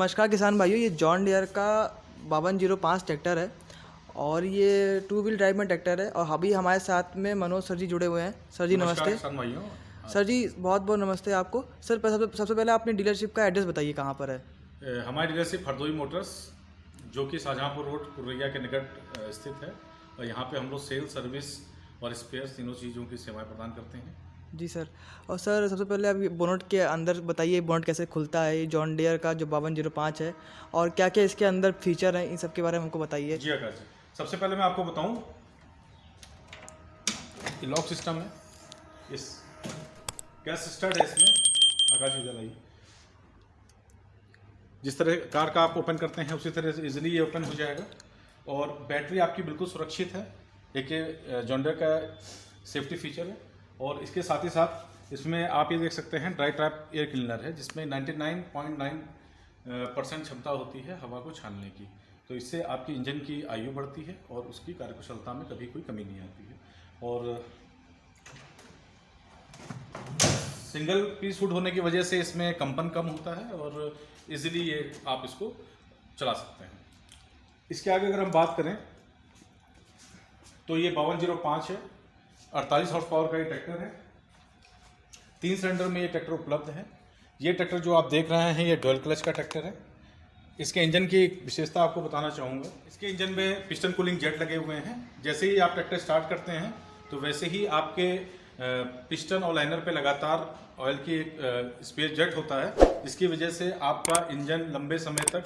नमस्कार किसान भाइयों, ये जॉन डियर का 5205 ट्रैक्टर है और ये 2 व्हील ड्राइव में ट्रैक्टर है। और अभी हमारे साथ में मनोज सर जी जुड़े हुए हैं। सर जी नमस्कार नमस्ते। किसान भाइयों। सर जी बहुत बहुत नमस्ते आपको। सर सबसे पहले अपनी डीलरशिप का एड्रेस बताइए, कहाँ पर है? हमारी डीलरशिप हरदोई मोटर्स जो कि शाहजहाँपुर रोड पुरैया के निकट स्थित है और यहाँ पे हम लोग सेल सर्विस और स्पेयर्स तीनों चीज़ों की सेवाएं प्रदान करते हैं। जी सर। और सर सबसे पहले आप बोनट के अंदर बताइए, बोनट कैसे खुलता है ये जॉन डियर का जो 5205 है, और क्या क्या इसके अंदर फीचर हैं, इन सब के बारे में हमको बताइए। जी आकाश जी, सबसे पहले मैं आपको बताऊं, ये लॉक सिस्टम है, इस गैस स्टार्ट है इसमें। आकाश जी जलाइए। जिस तरह कार का आप ओपन करते हैं उसी तरह से इजीली ये ओपन हो जाएगा और बैटरी आपकी बिल्कुल सुरक्षित है। एक जॉन डियर का सेफ्टी फीचर है और इसके साथ ही साथ इसमें आप ये देख सकते हैं ड्राई ट्रैप एयर क्लीनर है, जिसमें 99.9% क्षमता होती है हवा को छानने की। तो इससे आपकी इंजन की आयु बढ़ती है और उसकी कार्यकुशलता में कभी कोई कमी नहीं आती है। और सिंगल पीस हुड होने की वजह से इसमें कंपन कम होता है और इजीली ये आप इसको चला सकते हैं। इसके आगे अगर हम बात करें तो ये 5205 है, 48 हॉर्स पावर का ये ट्रैक्टर है। 3 सिलेंडर में ये ट्रैक्टर उपलब्ध है। ये ट्रैक्टर जो आप देख रहे हैं ये डुअल क्लच का ट्रैक्टर है। इसके इंजन की एक विशेषता आपको बताना चाहूँगा। इसके इंजन में पिस्टन कूलिंग जेट लगे हुए हैं। जैसे ही आप ट्रैक्टर स्टार्ट करते हैं तो वैसे ही आपके पिस्टन और लाइनर पे लगातार ऑयल की एक स्पेस जेट होता है, जिसकी वजह से आपका इंजन लंबे समय तक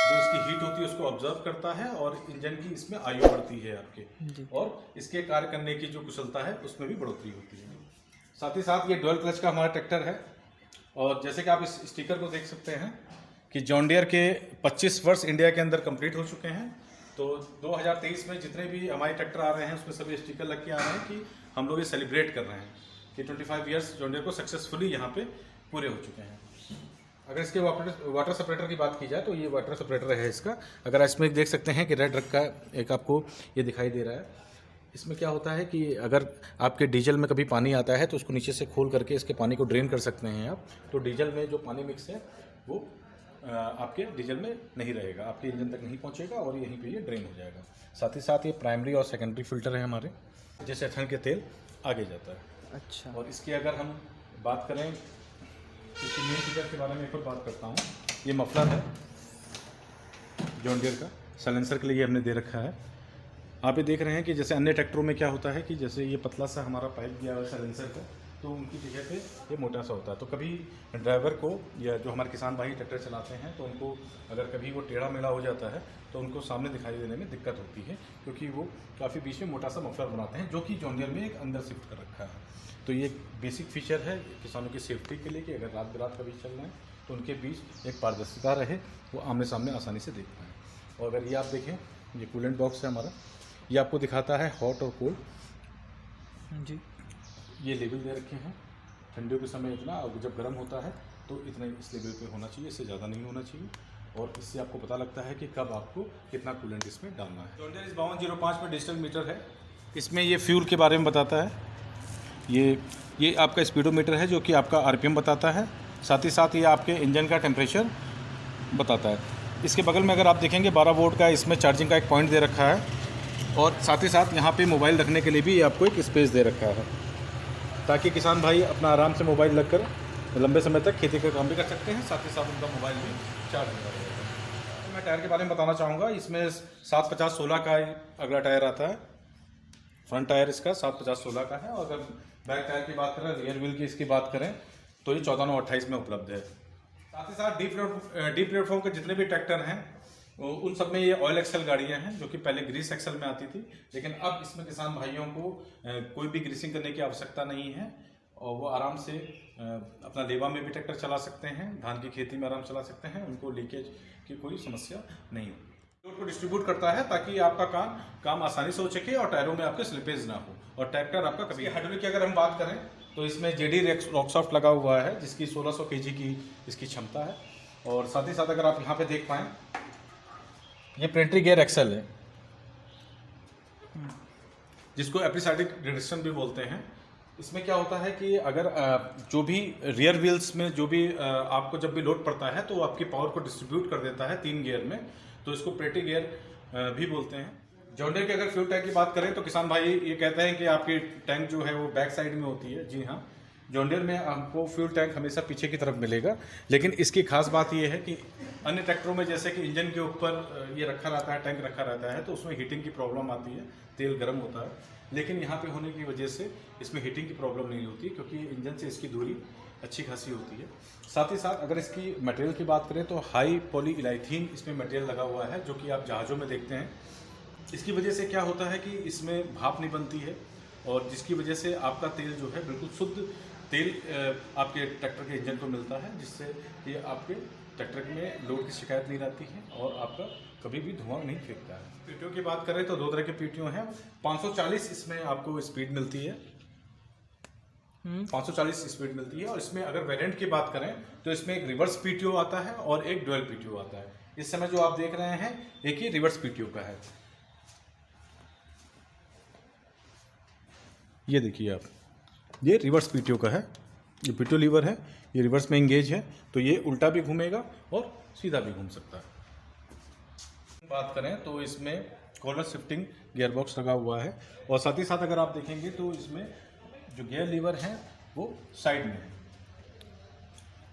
जो इसकी हीट होती है उसको ऑब्जर्व करता है और इंजन की इसमें आयु बढ़ती है आपके, और इसके कार्य करने की जो कुशलता है उसमें भी बढ़ोतरी होती है। साथ ही साथ ये डुअल क्लच का हमारा ट्रैक्टर है और जैसे कि आप इस स्टिकर को देख सकते हैं कि जॉन डियर के 25 वर्ष इंडिया के अंदर कंप्लीट हो चुके हैं। तो 2023 में जितने भी हमारे ट्रैक्टर आ रहे हैं उसमें सभी स्टिकर लग के आ रहे हैं कि हम लोग ये सेलिब्रेट कर रहे हैं कि 25 ईयर्स जॉन डियर को सक्सेसफुली यहाँ पे पूरे हो चुके हैं। अगर इसके वाटर सेपरेटर की बात की जाए तो ये वाटर सेपरेटर है इसका। अगर इसमें देख सकते हैं कि रेड रंग का एक आपको ये दिखाई दे रहा है। इसमें क्या होता है कि अगर आपके डीजल में कभी पानी आता है तो उसको नीचे से खोल करके इसके पानी को ड्रेन कर सकते हैं आप। तो डीजल में जो पानी मिक्स है वो आपके डीजल में नहीं रहेगा, आपके इंजन तक नहीं पहुंचेगा और यहीं पे ये ड्रेन हो जाएगा। साथ ही साथ ये प्राइमरी और सेकेंडरी फिल्टर है हमारे, जैसे एथेनॉल के तेल आगे जाता है। अच्छा। और इसकी अगर हम बात करें इसकी मेन फीचर के बारे में एक और बात करता हूँ। ये मफलर है जॉन डियर का, साइलेंसर के लिए हमने दे रखा है। आप ये देख रहे हैं कि जैसे अन्य ट्रैक्टरों में क्या होता है कि जैसे ये पतला सा हमारा पाइप गया हुआ है साइलेंसर का, तो उनकी जगह पे ये मोटा सा होता है। तो कभी ड्राइवर को या जो हमारे किसान भाई ट्रैक्टर चलाते हैं तो उनको अगर कभी वो टेढ़ा मेढ़ा हो जाता है तो उनको सामने दिखाई देने में दिक्कत होती है, क्योंकि वो काफ़ी बीच में मोटा सा मफलर बनाते हैं जो कि जॉन डियर में एक अंदर शिफ्ट कर रखा है। तो ये बेसिक फीचर है किसानों की सेफ्टी के लिए कि अगर रात बिरात कभी चल रहे हैं तो उनके बीच एक पारदर्शिता रहे, वो आमने सामने आसानी से देख पाएँ। और अगर ये आप देखें, ये कूलेंट बॉक्स है हमारा, ये आपको दिखाता है हॉट और कोल्ड। जी। ये लेवल दे रखे हैं, ठंडियों के समय इतना, और जब गर्म होता है तो इतना इस लेवल पे होना चाहिए, इससे ज़्यादा नहीं होना चाहिए। और इससे आपको पता लगता है कि कब आपको कितना कूलेंट इसमें डालना है। जॉन डियर इस 5205 में डिजिटल मीटर है। इसमें ये फ्यूल के बारे में बताता है। ये आपका स्पीडोमीटर है जो कि आपका आरपीएम बताता है। साथ ही साथ ये आपके इंजन का टेम्परेचर बताता है। इसके बगल में अगर आप देखेंगे 12 वोल्ट का इसमें चार्जिंग का एक पॉइंट दे रखा है और साथ ही साथ यहाँ पे मोबाइल रखने के लिए भी आपको एक स्पेस दे रखा है, ताकि किसान भाई अपना आराम से मोबाइल रखकर लंबे समय तक खेती का काम भी कर सकते हैं, साथ ही साथ उनका मोबाइल भी चार्ज होता रहेगा। मैं टायर के बारे में बताना चाहूँगा। इसमें 750/16 का अगला टायर आता है। फ्रंट टायर इसका 750/16 का है। और अगर बैक टायर की बात करें, रियर व्हील की इसकी बात करें तो ये 14/9/28 में उपलब्ध है। साथ ही साथ डी प्लेटफॉर्म के जितने भी ट्रैक्टर हैं उन सब में ये ऑयल एक्सल गाड़ियां हैं, जो कि पहले ग्रीस एक्सल में आती थी, लेकिन अब इसमें किसान भाइयों को कोई भी ग्रीसिंग करने की आवश्यकता नहीं है और वो आराम से अपना लेवा में भी ट्रैक्टर चला सकते हैं, धान की खेती में आराम चला सकते हैं, उनको लीकेज की कोई समस्या नहीं होगी। लोड को डिस्ट्रीब्यूट करता है ताकि आपका काम आसानी से हो सके और टायरों में आपके स्लिपेज ना हो और ट्रैक्टर आपका कभी। हाइड्रोलिक की अगर हम बात करें तो इसमें जेडी रॉकसॉफ्ट लगा हुआ है, जिसकी 1600 kg की इसकी क्षमता है। और साथ ही साथ अगर आप यहाँ पे देख पाएँ, ये प्लेनेटरी गियर एक्सल है, जिसको एपिसोडिक रिडक्शन भी बोलते हैं। इसमें क्या होता है कि अगर जो भी रियर व्हील्स में जो भी आपको जब भी लोड पड़ता है तो वो आपकी पावर को डिस्ट्रीब्यूट कर देता है 3 गियर में, तो इसको पेटी गियर भी बोलते हैं। जॉन डियर के अगर फ्यूल टैंक की बात करें तो किसान भाई ये कहते हैं कि आपकी टैंक जो है वो बैक साइड में होती है। जी हाँ, जॉन डियर में आपको फ्यूल टैंक हमेशा पीछे की तरफ मिलेगा, लेकिन इसकी खास बात ये है कि अन्य ट्रैक्टरों में जैसे कि इंजन के ऊपर ये रखा रहता है, टैंक रखा रहता है, तो उसमें हीटिंग की प्रॉब्लम आती है, तेल गर्म होता है, लेकिन यहाँ पे होने की वजह से इसमें हीटिंग की प्रॉब्लम नहीं होती, क्योंकि इंजन से इसकी दूरी अच्छी खासी होती है। साथ ही साथ अगर इसकी मटेरियल की बात करें तो हाई पॉली इलाइथीन इसमें मटेरियल लगा हुआ है, जो कि आप जहाज़ों में देखते हैं। इसकी वजह से क्या होता है कि इसमें भाप नहीं बनती है, और जिसकी वजह से आपका तेल जो है बिल्कुल शुद्ध तेल आपके ट्रैक्टर के इंजन को मिलता है, जिससे ये आपके ट्रैक्टर में लोड की शिकायत नहीं रहती है और आपका कभी भी धुआं नहीं फेंकता है। पीटीओ की बात करें तो 2 तरह के पीटीओ हैं। 540 इसमें आपको स्पीड मिलती है, 540 स्पीड मिलती है। और इसमें अगर वेरिएंट की बात करें तो इसमें एक रिवर्स पीटीओ आता है और एक डुअल पीटीओ आता है। इस समय जो आप देख रहे हैं एक ही रिवर्स पीटीओ का है। ये देखिए आप, ये रिवर्स पीटीओ का है, ये पीटीओ लीवर है, ये रिवर्स में इंगेज है, तो ये उल्टा भी घूमेगा और सीधा भी घूम सकता है। बात करें तो इसमें कॉर्नर शिफ्टिंग गियर बॉक्स लगा हुआ है, और साथ ही साथ अगर आप देखेंगे तो इसमें जो गियर लीवर हैं वो साइड में है।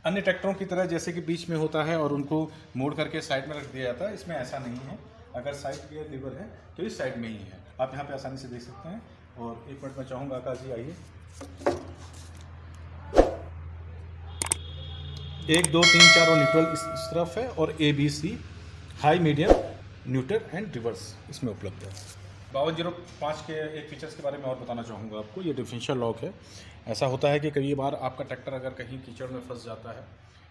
अन्य ट्रैक्टरों की तरह जैसे कि बीच में होता है और उनको मोड़ करके साइड में रख दिया जाता है, इसमें ऐसा नहीं है। अगर साइड गियर लीवर है तो इस साइड में ही है, आप यहाँ पे आसानी से देख सकते हैं। और एक मिनट में चाहूँगा आकाश जी आइए, 1 2 3 4 और न्यूट्रल इस तरफ है, और ABC high medium neutral and reverse इसमें उपलब्ध है। 5205 के एक फीचर्स के बारे में और बताना चाहूँगा आपको। ये डिफरेंशियल लॉक है। ऐसा होता है कि कई बार आपका ट्रैक्टर अगर कहीं कीचड़ में फंस जाता है,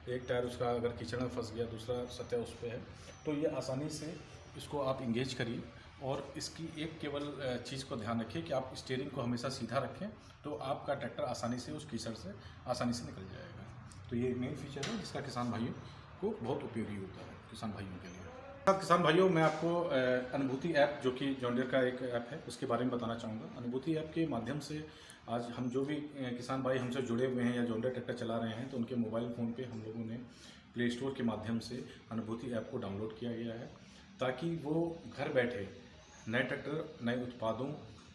एक टायर उसका अगर कीचड़ में फंस गया, दूसरा सतह उस पर है, तो ये आसानी से इसको आप इंगेज करिए। और इसकी एक केवल चीज़ को ध्यान रखिए कि आप स्टीयरिंग को हमेशा सीधा रखें, तो आपका ट्रैक्टर आसानी से उस कीचड़ से आसानी से निकल जाएगा। तो ये मेन फीचर है जिसका किसान भाइयों को बहुत उपयोगी होता है, किसान भाइयों के लिए। किसान भाइयों, मैं आपको अनुभूति ऐप, जो कि जॉन डियर का एक ऐप है, उसके बारे में बताना चाहूँगा। अनुभूति ऐप के माध्यम से आज हम जो भी किसान भाई हमसे जुड़े हुए हैं या जॉन डियर ट्रैक्टर चला रहे हैं, तो उनके मोबाइल फ़ोन पे हम लोगों ने प्ले स्टोर के माध्यम से अनुभूति ऐप को डाउनलोड किया गया है, ताकि वो घर बैठे नए ट्रैक्टर, नए उत्पादों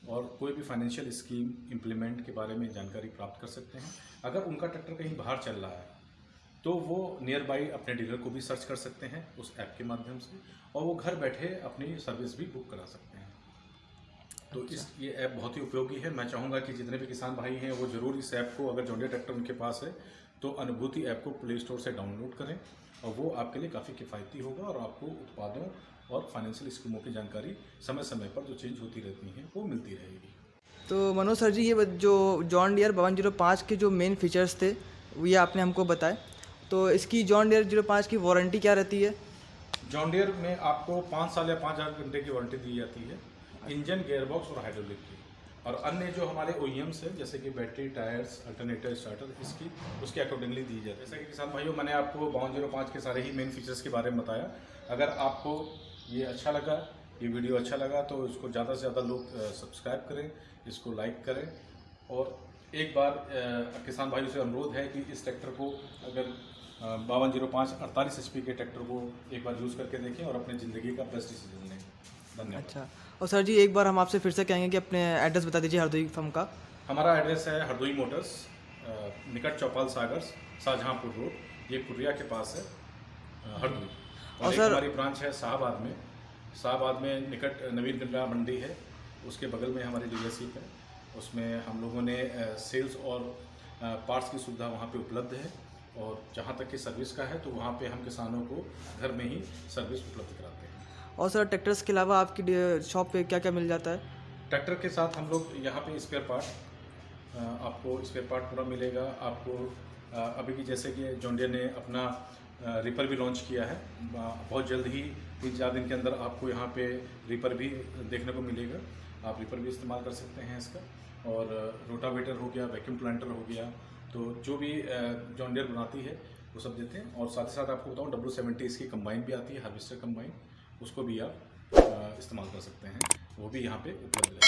और कोई भी फाइनेंशियल स्कीम इम्प्लीमेंट के बारे में जानकारी प्राप्त कर सकते हैं। अगर उनका ट्रैक्टर कहीं बाहर चल रहा है तो वो नियर बाई अपने डीलर को भी सर्च कर सकते हैं उस ऐप के माध्यम से, और वो घर बैठे अपनी सर्विस भी बुक करा सकते हैं। तो ये ऐप बहुत ही उपयोगी है। मैं चाहूँगा कि जितने भी किसान भाई हैं वो ज़रूर इस ऐप को, अगर जॉन डियर ट्रैक्टर उनके पास है तो अनुभूति ऐप को प्ले स्टोर से डाउनलोड करें, और वो आपके लिए काफ़ी किफ़ायती होगा, और आपको उत्पादों और फाइनेंशियल स्कीमों की जानकारी समय समय पर जो चेंज होती रहती हैं वो मिलती रहेगी। तो मनोज सर जी, ये जो जॉन डियर 5205 के जो मेन फीचर्स थे ये आपने हमको बताए, तो इसकी जॉन डियर 05 की वारंटी क्या रहती है? जॉन डियर में आपको 5 साल या 5000 घंटे की वारंटी दी जाती है, इंजन, गियरबॉक्स और हाइड्रोलिक की। और अन्य जो हमारे OEMs है, जैसे कि बैटरी, टायर्स, अल्टरनेटर, स्टार्टर, इसकी उसके अकॉर्डिंगली दी जाती है। जैसे कि किसान भाइयों, मैंने आपको 5205 के सारे ही मेन फीचर्स के बारे में बताया। अगर आपको ये अच्छा लगा, ये वीडियो अच्छा लगा, तो इसको ज़्यादा से ज़्यादा लोग सब्सक्राइब करें, इसको लाइक करें। और एक बार किसान भाइयों से अनुरोध है कि इस ट्रैक्टर को अगर 5205 48 HP के ट्रैक्टर को एक बार यूज़ करके देखें और अपनी ज़िंदगी का बेस्ट डिसीजन लें। धन्यवाद। अच्छा, और सर जी एक बार हम आपसे फिर से कहेंगे कि अपने एड्रेस बता दीजिए हरदोई फर्म का। हमारा एड्रेस है हरदोई मोटर्स, निकट चौपाल सागर्स, शाहजहाँपुर रोड, ये पुरिया के पास है, हरदोई। और एक हमारी ब्रांच है शाहबाद में निकट नवीन गंगा मंडी है, उसके बगल में हमारी डीलरशिप है। उसमें हम लोगों ने सेल्स और पार्ट्स की सुविधा वहाँ पे उपलब्ध है। और जहाँ तक कि सर्विस का है तो वहाँ पे हम किसानों को घर में ही सर्विस उपलब्ध कराते हैं। और सर ट्रैक्टर्स के अलावा आपकी शॉप पे क्या क्या मिल जाता है? ट्रैक्टर के साथ हम लोग यहाँ पे स्पेयर पार्ट, आपको स्पेयर पार्ट पूरा मिलेगा। आपको अभी की जैसे कि जॉन डियर ने अपना रिपर भी लॉन्च किया है, बहुत जल्द ही 3-4 दिन के अंदर आपको यहाँ पे रिपर भी देखने को मिलेगा। आप रिपर भी इस्तेमाल कर सकते हैं इसका। और रोटावेटर हो गया, वैक्यूम प्लांटर हो गया, तो जो भी जॉन डियर बनाती है वो सब देते हैं। और साथ ही साथ आपको बताऊँ W70 इसकी कंबाइन भी आती है, हार्वेस्टर कंबाइन, उसको भी आप इस्तेमाल कर सकते हैं, वो भी यहाँ पे उपलब्ध है।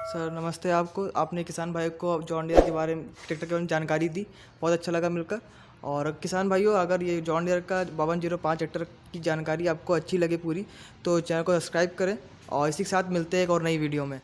सर नमस्ते। आपको आपने किसान भाई को जॉन डियर के बारे में, ट्रैक्टर के बारे में जानकारी दी, बहुत अच्छा लगा मिलकर। और किसान भाइयों, अगर ये जॉन डियर का 5205 ट्रैक्टर की जानकारी आपको अच्छी लगे पूरी, तो चैनल को सब्सक्राइब करें और इसी के साथ मिलते हैं एक और नई वीडियो में।